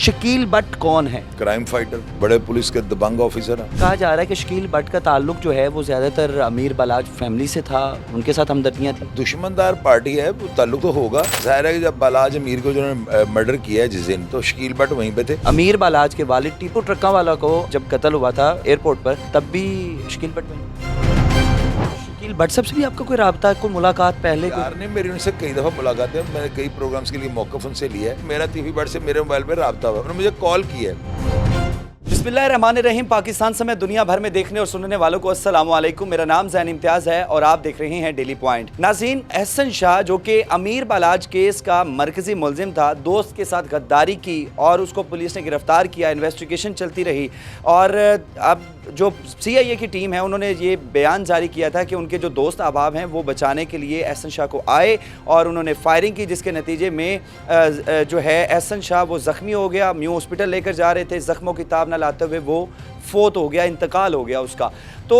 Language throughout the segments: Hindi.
शकील बट कौन है? क्राइम फाइटर, बड़े पुलिस के दबंग ऑफिसर हैं। कहा जा रहा है कि शकील बट का ताल्लुक जो है वो ज़्यादातर अमीर बलाज फैमिली से था, उनके साथ हमदर्दियाँ थी। दुश्मनदार पार्टी है, वो ताल्लुक तो होगा। जाहिर है कि जब बालाज अमीर को जिन्होंने मर्डर किया है जिस दिन, तो शकील बट वहीं पे थे। अमीर बलाज के वालिद टीपू ट्रक्का वाला को जब कत्ल हुआ था एयरपोर्ट पर, तब भी शकील बट वहीं। शकील बट साहब से भी आपका कोई राबता, कोई मुलाकात पहले? यार ने मेरी उनसे कई दफ़ा मुलाकात है, मैंने कई प्रोग्राम्स के लिए मौक़िफ़ उनसे लिया है। मेरा टीवी बट से मेरे मोबाइल पे राबता हुआ, उन्होंने मुझे कॉल किया है। बिस्मिल्लाहिर्रहमानिर्रहीम। पाकिस्तान समेत दुनिया भर में देखने और सुनने वालों को अस्सलाम वालेकुम। मेरा नाम ज़ैन इम्तियाज़ है और आप देख रहे हैं डेली पॉइंट। नाज़रीन, एहसन शाह जो कि अमीर बलाज केस का मरकज़ी मुलजिम था, दोस्त के साथ गद्दारी की और उसको पुलिस ने गिरफ्तार किया, इन्वेस्टिगेशन चलती रही और अब जो CIA की टीम है उन्होंने ये बयान जारी किया था कि उनके जो दोस्त अहबाब हैं वो बचाने के लिए एहसन शाह को आए और उन्होंने फायरिंग की, जिसके नतीजे में जो है एहसन शाह वो ज़ख्मी हो गया। म्यू हॉस्पिटल लेकर जा रहे थे, ज़ख्मों की ताब न लाते हुए वो फोत हो गया, इंतकाल हो गया उसका। तो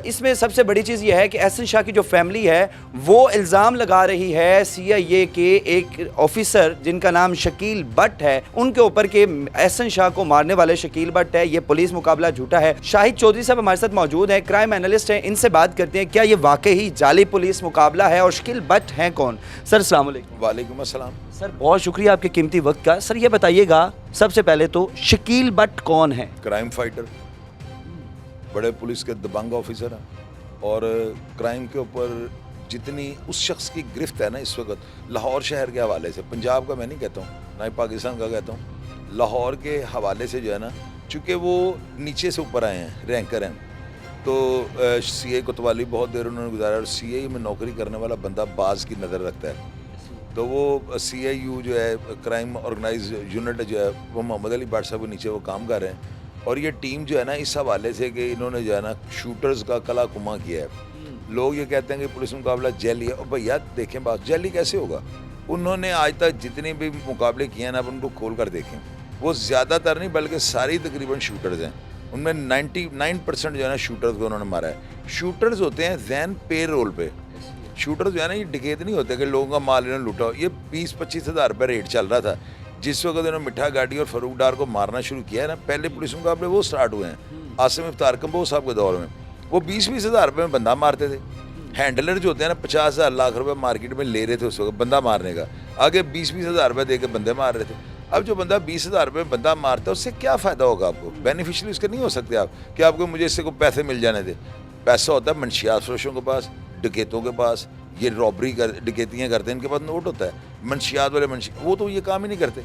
इसमें सबसे बड़ी चीज़ ये है कि एहसन शाह की जो फैमिली है वो इल्ज़ाम लगा रही है CIA के एक ऑफिसर जिनका नाम शकील बट है उनके ऊपर के एहसन शाह को मारने वाले शकील बट है, ये पुलिस मुकाबला झूठा है। शाहिद चौधरी साहब हमारे साथ मौजूद हैं, क्राइम एनालिस्ट हैं, इनसे बात करते हैं क्या ये वाकई जाली पुलिस मुकाबला है और शकील बट हैं कौन? सर अस्सलाम वालेकुम। वालेकुम अस्सलाम। सर बहुत शुक्रिया आपके कीमती वक्त का। सर ये बताइएगा सबसे पहले तो शकील बट कौन है? क्राइम फाइटर, बड़े पुलिस के दबंग ऑफिसर हैं और क्राइम के ऊपर जितनी उस शख्स की गिरफ्त है ना इस वक्त लाहौर शहर के हवाले से, पंजाब का मैं नहीं कहता हूँ, ना ही पाकिस्तान का कहता हूँ, लाहौर के हवाले से जो है ना, चूँकि वो नीचे से ऊपर आए हैं, रैंकर हैं, तो CI कोतवाली बहुत देर उन्होंने गुजारा और CI में नौकरी करने वाला बंदा बाज की नज़र रखता है, तो वो CIU जो है क्राइम ऑर्गेनाइज यूनिट जो है वो मोहम्मद अली भट्ट साहब के नीचे वो काम कर रहे हैं और ये टीम जो है ना इस हवाले से कि इन्होंने जो है ना शूटर्स का कला कुमा किया है। लोग ये कहते हैं कि पुलिस मुकाबला जैली है, और भैया देखें बात, जैली कैसे होगा? उन्होंने आज तक जितने भी मुकाबले किए हैं ना, आप उनको खोल कर देखें, वो ज़्यादातर नहीं बल्कि सारी तकरीबन शूटर्स हैं, उनमें 99% जो है ना शूटर्स को उन्होंने मारा है। शूटर्स होते हैं जैन पे रोल पे, शूटर्स जो है ना ये डकैत नहीं होते कि लोगों का माल इन्होंने लूटा हो। ये 20-25 हज़ार रुपये रेट चल रहा था जिस वक्त इन्होंने मिठा गाड़ी और फरूक डार को मारना शुरू किया है ना, पहले पुलिस मुकाबले वो स्टार्ट हुए हैं आसिम इफ्तार कंबोज साहब के दौर में। वो 20-20 हज़ार रुपये में बंदा मारते थे। हैंडलर जो होते हैं ना 50,000 लाख रुपए मार्केट में ले रहे थे उस वक्त बंदा मारने का, आगे 20-20 हज़ार रुपये दे के बंदे मार रहे थे। अब जो बंदा 20 हज़ार रुपये में बंदा मारता है उससे क्या फ़ायदा होगा आपको? बेनिफिशियरी उसके नहीं हो सकते आप कि आपको मुझे इससे को पैसे मिल जाने दे। पैसा होता है मंशियात फरोशों के पास, डकैतों के पास, ये रॉबरी कर डकैतियाँ करते हैं, इनके पास नोट होता है। मंशियात वाले वो तो ये काम ही नहीं करते,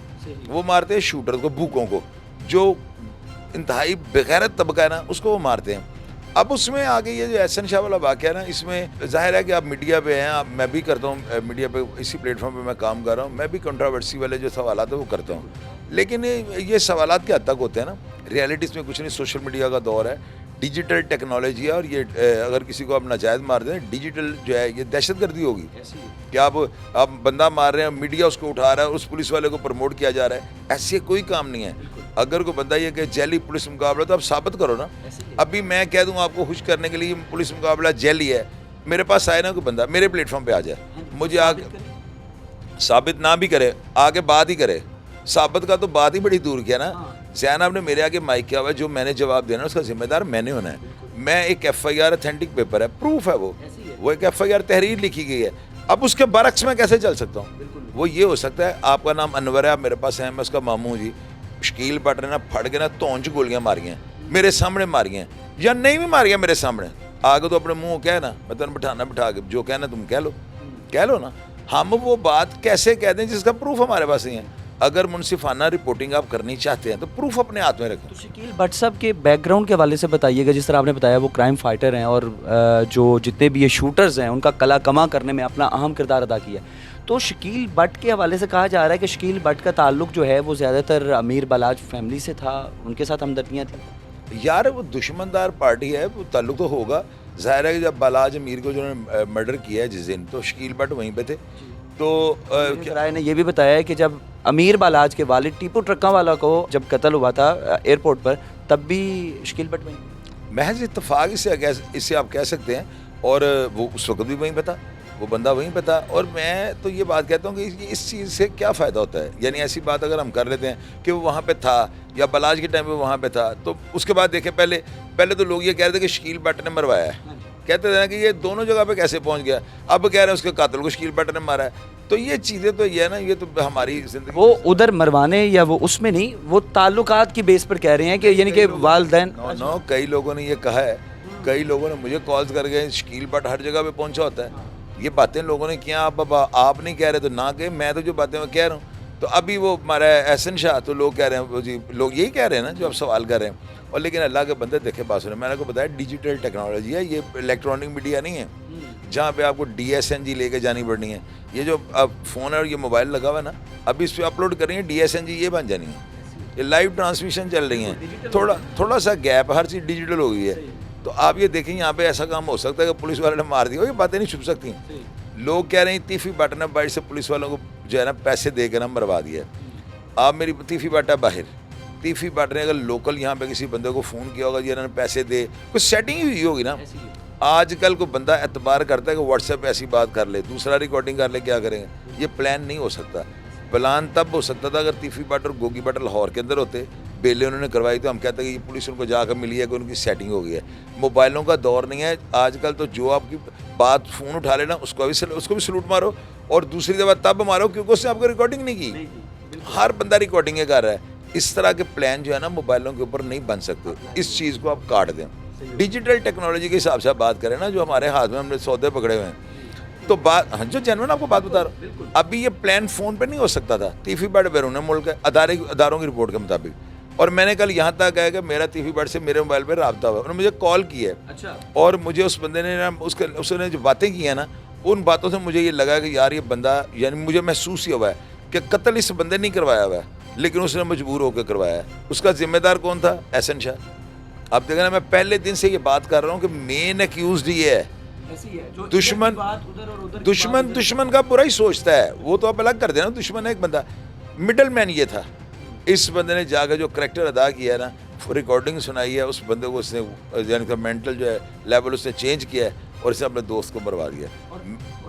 वो मारते हैं शूटर को, भूखों को, जो इंतहाई बेगैरत तबका है ना उसको वो मारते हैं। अब उसमें आगे ये जो एहसन शाह वाला वाक़या है ना, इसमें ज़ाहिर है कि आप मीडिया पे हैं, आप मैं भी करता हूँ मीडिया पे, इसी प्लेटफॉर्म पे मैं काम कर रहा हूँ, मैं भी कंट्रोवर्सी वाले जो सवालात है वो करता हूँ, लेकिन ये सवालात के हद तक होते हैं ना, रियलिटी इसमें कुछ नहीं। सोशल मीडिया का दौर है, डिजिटल टेक्नोलॉजी है और ये अगर किसी को आप नाजायज़ मार दें, डिजिटल जो है ये दहशतगर्दी होगी कि आप बंदा मार रहे हैं, मीडिया उसको उठा रहा है, उस पुलिस वाले को प्रमोट किया जा रहा है, ऐसे कोई काम नहीं है। अगर कोई बंदा ये कि जैली पुलिस मुकाबला, तो आप साबित करो ना। अभी मैं कह दूँ आपको खुश करने के लिए पुलिस मुकाबला जैली है, मेरे पास आए ना कोई बंदा मेरे प्लेटफॉर्म पे आ जाए, मुझे आगे साबित ना भी करे, आगे बात ही करे, साबित का तो बात ही बड़ी दूर किया ना। ज़ैन ने मेरे आगे माइक किया हुआ है, जो मैंने जवाब देना उसका जिम्मेदार मैंने होना है। मैं एक FIR अथेंटिक पेपर है, प्रूफ है, वो एक FIR तहरीर लिखी गई है। अब उसके बरक्स में कैसे चल सकता हूँ? वो ये हो सकता है आपका नाम अनवर है, आप मेरे पास हैं, मैं उसका मामू जी, शकील बट ने ना फड़ के ना तोंच गोलियाँ मारी हैं, मेरे सामने मारी हैं, या नहीं भी मारी हैं मेरे सामने, आगे तो अपने मुँह कह ना, मैं तुम बिठा के जो कहना तुम कह लो ना। हम वो बात कैसे कह दें जिसका प्रूफ हमारे पास नहीं है? अगर मुनसिफाना रिपोर्टिंग आप करनी चाहते हैं तो प्रूफ अपने हाथ में रखें। तो शकील बट साहब के बैकग्राउंड के हवाले से बताइएगा, जिस तरह आपने बताया वो क्राइम फाइटर हैं और जो जितने भी ये शूटर्स हैं उनका कला कमा करने में अपना अहम किरदार अदा किया। तो शकील बट के हवाले से कहा जा रहा है कि शकील बट का ताल्लुक जो है वो ज़्यादातर अमीर बलाज फैमिली से था, उनके साथ हमदर्दियाँ थी। यार वो दुश्मनदार पार्टी है, वो ताल्लुक तो होगा। जाहिर है कि जब बालाज अमीर को जिन्होंने मर्डर किया है जिस दिन, तो शकील बट वहीं पे थे। तो राय ने यह भी बताया है कि जब अमीर बलाज के वालिद टीपू ट्रक्का वाला को जब कत्ल हुआ था एयरपोर्ट पर, तब भी शकील बट वहीं। महज इत्तफाक इससे आप कह सकते हैं, और वो उस वक्त भी वहीं पे था। वो बंदा वहीं पे था। और मैं तो ये बात कहता हूँ कि इस चीज़ से क्या फ़ायदा होता है, यानी ऐसी बात अगर हम कर लेते हैं कि वो वहाँ पे था या बलाज के टाइम पे वहाँ पे था, तो उसके बाद देखें पहले तो लोग ये कह रहे थे कि शकील भट्ट ने मरवाया है, कहते थे ना कि ये दोनों जगह पे कैसे पहुँच गया, अब कह रहे हैं उसके कातिल को शकील भट्ट ने मारा है। तो ये चीज़ें तो ये है ना, ये तो हमारी ज़िंदगी वो उधर मरवाने या वो उसमें नहीं, वो ताल्लुकात की बेस पर कह रहे हैं कि यानी कि वालदैन। नो, कई लोगों ने ये कहा है, कई लोगों ने मुझे कॉल्स कर गए शकील भट्ट हर जगह पे पहुंचा होता है। ये बातें लोगों ने किया, आप नहीं कह रहे तो ना कहे, मैं तो जो बातें मैं कह रहा हूँ। तो अभी वो हमारा एहसन शाह, तो लोग कह रहे हैं वो जी, लोग यही कह रहे हैं ना जो आप सवाल कर रहे हैं। और लेकिन अल्लाह के बंदे देखे बात सुने, मैंने आपको बताया डिजिटल टेक्नोलॉजी है, ये इलेक्ट्रॉनिक मीडिया नहीं है जहाँ पे आपको DSNG लेके जानी पड़नी है। ये जो अब फ़ोन है और ये मोबाइल लगा हुआ है ना, अभी इस पर अपलोड करेंगे DSNG ये बन जानी है, ये लाइव ट्रांसमिशन चल रही है। थोड़ा सा गैप, हर चीज़ डिजिटल हो गई है। तो आप ये देखें यहाँ पे ऐसा काम हो सकता है कि पुलिस वाले ने मार दिया, ये बातें नहीं छुप सकती। लोग कह रहे हैं तीफी भट्ट ने बाहर से पुलिस वालों को जो है ना पैसे दे के ना मरवा दिया। आप मेरी तीफी भट्ट है बाहर, तीफी भट्ट ने अगर लोकल यहाँ पे किसी बंदे को फ़ोन किया होगा, जिन्होंने पैसे दे, कुछ सेटिंग ही हुई होगी ना। आजकल को बंदा एतबार करता है कि व्हाट्सएप पे ऐसी बात कर ले, दूसरा रिकॉर्डिंग कर ले, क्या करेंगे। ये प्लान नहीं हो सकता। प्लान तब हो सकता था अगर तीफी भट्ट और गोगी भट्ट लाहौर के अंदर होते, बेले उन्होंने करवाई, तो हम कहते हैं कि ये पुलिस उनको जाकर मिली है कि उनकी सेटिंग हो गई है। मोबाइलों का दौर नहीं है आजकल, तो जो आपकी बात फ़ोन उठा लेना उसको भी सलूट मारो, और दूसरी दफ़ा तब मारो क्योंकि उसने आपको रिकॉर्डिंग नहीं की। हर बंदा रिकॉर्डिंगें कर रहा है। इस तरह के प्लान जो है ना मोबाइलों के ऊपर नहीं बन सकते। इस चीज़ को आप काट दें। डिजिटल टेक्नोलॉजी के हिसाब से आप बात करें ना, जो हमारे हाथ में हमने सौदे पकड़े हुए हैं, तो बात, हाँ, जो जेन्युइन आपको बात बता रहा हूँ, अभी ये प्लान फ़ोन पे नहीं हो सकता था। तीफी भट्ट बैरून मुल्क है अदारों की रिपोर्ट के मुताबिक। और मैंने कल यहाँ तक कहा कि मेरा तीफी भट्ट से मेरे मोबाइल पे रब्ता हुआ, उन्होंने मुझे कॉल की है। अच्छा। और मुझे उस बंदे ने ना उसने जो बातें की हैं ना, उन बातों से मुझे ये लगा कि यार ये बंदा, यानी मुझे महसूस ही हुआ है कि कत्ल इस बंदे नहीं करवाया हुआ है, लेकिन उसने मजबूर होकर करवाया है। उसका जिम्मेदार कौन था? एहसन शाह। अब देखना, मैं पहले दिन से ये बात कर रहा हूँ कि मेन एक्यूज्ड ये है। दुश्मन का बुरा ही सोचता है, वो तो आप अलग कर देना। दुश्मन है एक बंदा, मिडल मैन ये था। इस बंदे ने जाकर जो करैक्टर अदा किया है ना, रिकॉर्डिंग सुनाई है, उस बंदे को उसने यानी कि मेंटल जो है लेवल उसने चेंज किया है, और इसने अपने दोस्त को मरवा दिया। और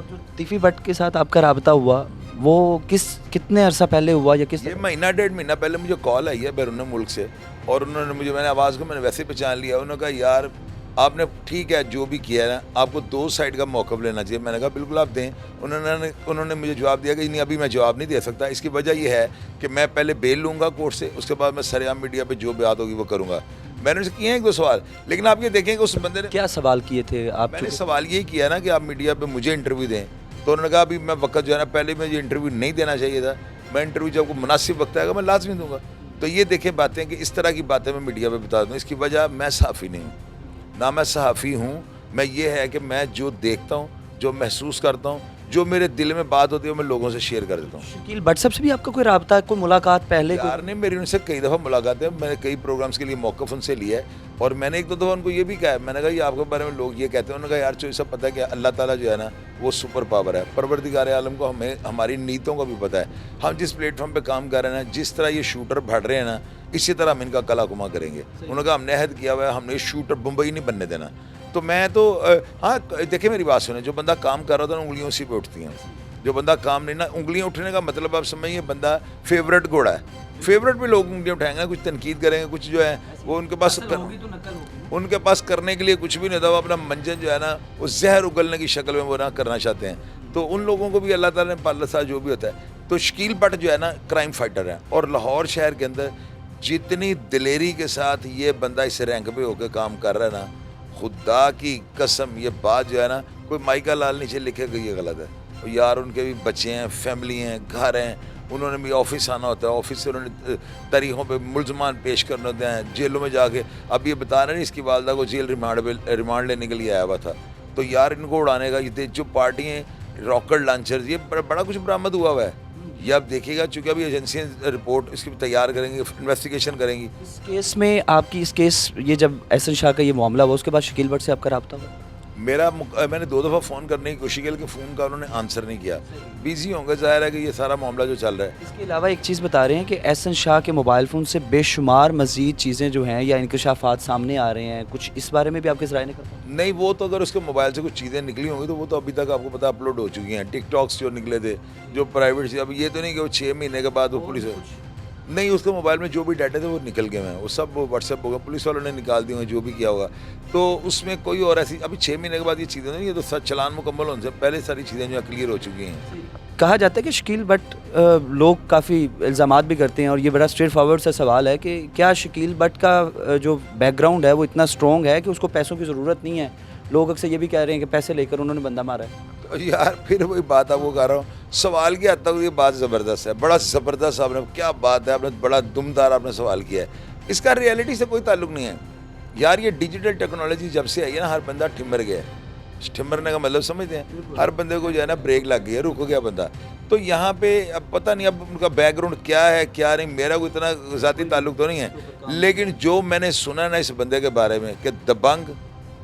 जो तीफी भट्ट के साथ आपका राबता हुआ, वो कितने अरसा पहले हुआ, या किस? ये महीना 1.5 महीना पहले मुझे कॉल आई है बैरून मुल्क से, और उन्होंने मुझे, मैंने आवाज़ को मैंने वैसे पहचान लिया। उन्होंने कहा यार आपने ठीक है जो भी किया है ना, आपको 2 साइड का मौक़िफ़ लेना चाहिए। मैंने कहा बिल्कुल आप दें। उन्होंने मुझे जवाब दिया कि नहीं, अभी मैं जवाब नहीं दे सकता। इसकी वजह यह है कि मैं पहले बेल लूँगा कोर्ट से, उसके बाद मैं सरेआम मीडिया पे जो बात होगी वो करूँगा। मैंने उनसे किए हैं 1-2 सवाल, लेकिन आप ये देखें कि उस बंदे ने क्या सवाल किए थे आप? मैंने सवाल यही किया ना कि आप मीडिया पे मुझे इंटरव्यू दें, तो उन्होंने कहा अभी मैं वक्त जो है ना, पहले मुझे इंटरव्यू नहीं देना चाहिए था, मैं इंटरव्यू जब मुनासिब वक्त आएगा मैं लाजमी दूंगा। तो ये देखें बातें कि इस तरह की बातें मैं मीडिया पे बता दूँ। इसकी वजह मैं सहाफ़ी नहीं हूँ, ना मैं सहाफ़ी हूँ। मैं ये है कि मैं जो देखता हूँ, जो महसूस करता हूँ, जो मेरे दिल में बात होती है वो मैं लोगों से शेयर कर देता हूँ। शकील भट्ट साहब से भी आपका कोई राब्ता, कोई मुलाकात पहले? यार ने मेरी उनसे कई दफ़ा मुलाकात है, मैंने कई प्रोग्राम्स के लिए मौक़िफ़ उनसे लिया है, और मैंने 1-2 दफ़ा उनको ये भी कहा है। मैंने कहा ये आपके बारे में लोग ये कहते हैं, उन्होंने कहा यार जो सब पता है कि अल्लाह ताला जो है ना वो सुपर पावर है, परवरदिगार आलम को हमें हमारी नीयतों का भी पता है। हम जिस प्लेटफॉर्म पे काम कर रहे हैं ना, जिस तरह ये शूटर बढ़ रहे हैं ना, इसी तरह हम इनका कला कुमा करेंगे। उन्होंने कहा हमने अहद किया हुआ है, हमने शूटर मुंबई नहीं बनने देना। तो मैं तो हाँ, देखिए मेरी बात सुने, जो बंदा काम कर रहा था ना, उंगलियों उसी पे उठती हैं। जो बंदा काम नहीं ना, उंगलियां उठने का मतलब आप समझिए बंदा फेवरेट घोड़ा है, फेवरेट पे लोग उंगलियां उठाएंगे, कुछ तनकीद करेंगे, कुछ जो है वो उनके पास उनके पास करने के लिए कुछ भी नहीं था। वो अपना मंजन जो है ना, वो जहर उगलने की शक्ल में वो ना करना चाहते हैं। तो उन लोगों को भी अल्लाह ताला ने पाला सा जो भी होता है। तो शकील भट्ट जो है ना क्राइम फाइटर है, और लाहौर शहर के अंदर जितनी दिलेरी के साथ ये बंदा इस रैंक पे होकर काम कर रहा है ना, खुदा की कसम ये बात जो है ना, कोई माइका लाल नीचे लिखेगा ये गलत है। यार उनके भी बच्चे हैं, फैमिली हैं, घर हैं, उन्होंने भी ऑफिस आना होता है, ऑफिस से उन्होंने तारीखों पे मुल्ज़मान पेश करने होते हैं, जेलों में जाके। अब ये बता रहे हैं इसकी वालदा को जेल रिमांड लेने के लिए आया हुआ था। तो यार इनको उड़ाने का ये जो पार्टी हैं, रॉकेट लॉन्चर, ये बड़ा कुछ बरामद हुआ है। ये आप देखिएगा, चूँकि अभी एजेंसियाँ रिपोर्ट इसकी तैयार करेंगी, इन्वेस्टिगेशन करेंगी। इस केस में आपकी ये जब एहसन शाह का ये मामला हुआ, उसके बाद शकील भट्ट से आपका राब्ता हुआ? मैंने 2 दफ़ा फ़ोन करने की कोशिश की लेकिन फ़ोन का उन्होंने आंसर नहीं किया। बिज़ी होंगे, ज़ाहिर है कि ये सारा मामला जो चल रहा है। इसके अलावा एक चीज़ बता रहे हैं कि एहसन शाह के मोबाइल फ़ोन से बेशुमार मज़ीद चीज़ें जो हैं या इंकशाफात सामने आ रहे हैं, कुछ इस बारे में भी आप किस राय निकल? नहीं, वो तो अगर उसके मोबाइल से कुछ चीज़ें निकली होंगी तो वो तो अभी तक आपको पता अपलोड हो चुकी हैं। टिकटॉक्स जो निकले थे, जो प्राइवेट से, अब ये तो नहीं कि वो 6 महीने के बाद वो पुलिस नहीं, उसके मोबाइल में जो भी डाटा थे वो निकल गए हैं, वो सब व्हाट्सएप होगा, पुलिस वालों ने निकाल दिए हैं जो भी किया होगा। तो उसमें कोई और ऐसी अभी 6 महीने के बाद ये चीज़ें नहीं, ये तो सच चलान मुकम्मल होने से पहले सारी चीज़ें जो क्लियर हो चुकी हैं। कहा जाता है कि शकील बट लोग काफ़ी इल्ज़ामात भी करते हैं और ये बड़ा स्ट्रेट फॉरवर्ड सा सवाल है कि क्या शकील बट का जो बैकग्राउंड है वो इतना स्ट्रॉन्ग है कि उसको पैसों की ज़रूरत नहीं है? लोग अक्सर ये भी कह रहे हैं कि पैसे लेकर उन्होंने बंदा मारा है। तो यार फिर वही बात आपको कह रहा हूँ, सवाल की हद तक ये बात ज़बरदस्त है, बड़ा ज़बरदस्त आपने, क्या बात है, आपने बड़ा दुमदार आपने सवाल किया है। इसका रियलिटी से कोई ताल्लुक नहीं है यार। ये डिजिटल टेक्नोलॉजी जब से आई है ना, हर बंदा ठिमर गया है। ठिमरने का मतलब समझते हैं, हर बंदे को जो है ना ब्रेक लग गई है, रुक गया बंदा। तो यहाँ पे अब पता नहीं अब उनका बैकग्राउंड क्या है क्या नहीं, मेरा कोई इतना ज़ाती ताल्लुक तो नहीं है, लेकिन जो मैंने सुना ना इस बंदे के बारे में कि दबंग,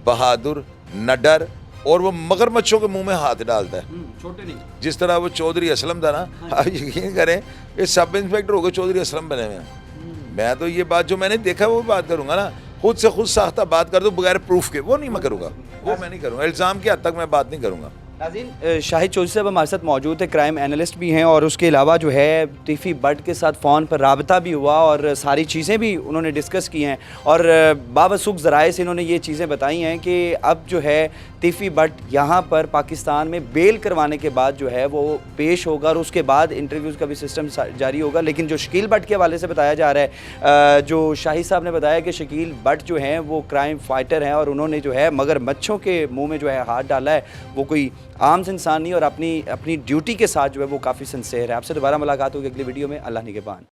बहादुर, नडर और वो मगरमच्छों के मुंह में हाथ डालता है, छोटे नहीं। जिस तरह वो चौधरी असलम था ना, आप यकीन करें ये सब इंस्पेक्टर होकर चौधरी असलम बने हुए हैं। मैं तो ये बात जो मैंने देखा वो बात करूंगा ना, खुद से खुद साख्ता बात कर दो बगैर प्रूफ के, वो नहीं मैं करूँगा, वो मैं नहीं करूँगा, इल्ज़ाम की हद तक मैं बात नहीं करूँगा। नाज़रीन, शाहिद चौधरी साहब हमारे साथ मौजूद है, क्राइम एनालिस्ट भी हैं और उसके अलावा जो है टिफ़ी बट के साथ फ़ोन पर राबता भी हुआ और सारी चीज़ें भी उन्होंने डिस्कस की हैं और बावसूख ज़राए से इन्होंने ये चीज़ें बताई हैं कि अब जो है टिफ़ी बट यहाँ पर पाकिस्तान में बेल करवाने के बाद जो है वो पेश होगा और उसके बाद इंटरव्यूज़ का भी सिस्टम जारी होगा। लेकिन जो शकील बट के हवाले से बताया जा रहा है, जो शाहिद साहब ने बताया कि शकील बट जो हैं वो क्राइम फाइटर हैं और उन्होंने जो है मगरमच्छों के मुँह में जो है हाथ डाला है, वो कोई आम इंसान नहीं और अपनी ड्यूटी के साथ जो है वो काफ़ी सिंसेयर है। आपसे दोबारा मुलाकात होगी अगली वीडियो में। अल्लाह निगहबान।